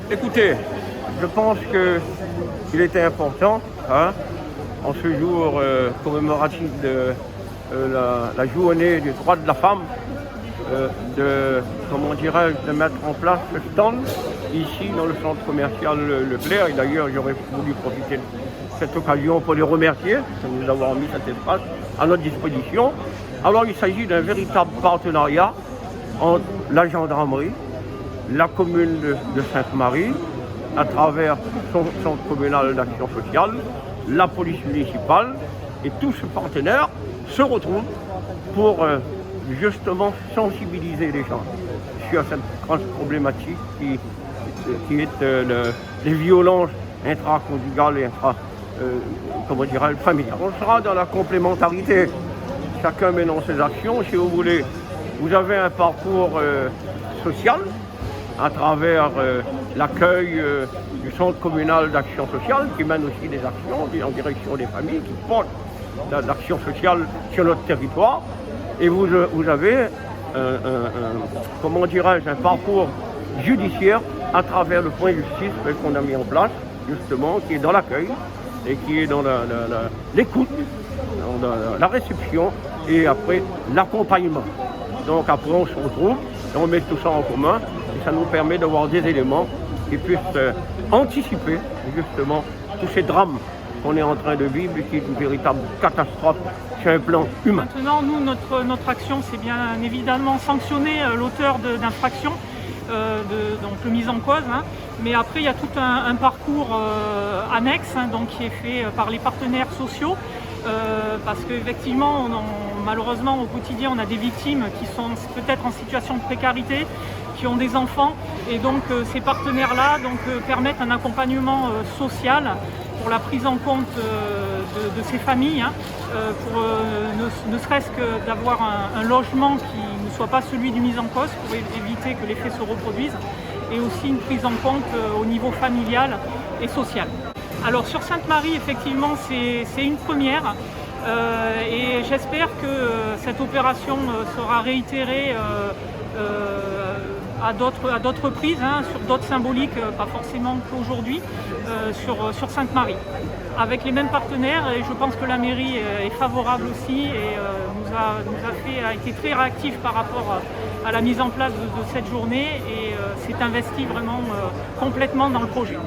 Écoutez, je pense qu'il était important, en ce jour commémoratif de la journée du droit de la femme, de mettre en place ce stand ici dans le centre commercial Leclerc. Et d'ailleurs, j'aurais voulu profiter de cette occasion pour les remercier de nous avoir mis cet espace à notre disposition. Alors, il s'agit d'un véritable partenariat entre la gendarmerie, la commune de Sainte-Marie, à travers son centre communal d'action sociale, la police municipale, et tous ces partenaires se retrouvent pour justement sensibiliser les gens sur cette grande problématique qui est les violences intraconjugales et familiales. On sera dans la complémentarité, chacun menant ses actions. Si vous voulez, vous avez un parcours social à travers l'accueil du centre communal d'action sociale qui mène aussi des actions en direction des familles, qui portent l'action sociale sur notre territoire. Et vous avez un parcours judiciaire à travers le point justice qu'on a mis en place, justement, qui est dans l'accueil et qui est dans l'écoute, dans la réception et après l'accompagnement. Donc après on se retrouve et on met tout ça en commun et ça nous permet d'avoir des éléments qui puissent anticiper justement tous ces drames qu'on est en train de vivre et qui est une véritable catastrophe sur un plan humain. Maintenant, nous, notre action, c'est bien évidemment sanctionner l'auteur d'infraction, donc le mis en cause, mais après il y a tout un parcours annexe donc, qui est fait par les partenaires sociaux, parce qu'effectivement, malheureusement au quotidien, on a des victimes qui sont peut-être en situation de précarité, qui ont des enfants, et donc ces partenaires-là permettent un accompagnement social pour la prise en compte de ces familles, pour ne serait-ce que d'avoir un logement qui ne soit pas celui du mis en cause, pour éviter que les faits se reproduisent, et aussi une prise en compte au niveau familial et social. Alors sur Sainte-Marie, effectivement, c'est une première, et j'espère que cette opération sera réitérée à d'autres reprises, sur d'autres symboliques, pas forcément qu'aujourd'hui, sur Sainte-Marie, avec les mêmes partenaires. Et je pense que la mairie est favorable aussi et a été très réactive par rapport à la mise en place de cette journée et s'est investi vraiment complètement dans le projet.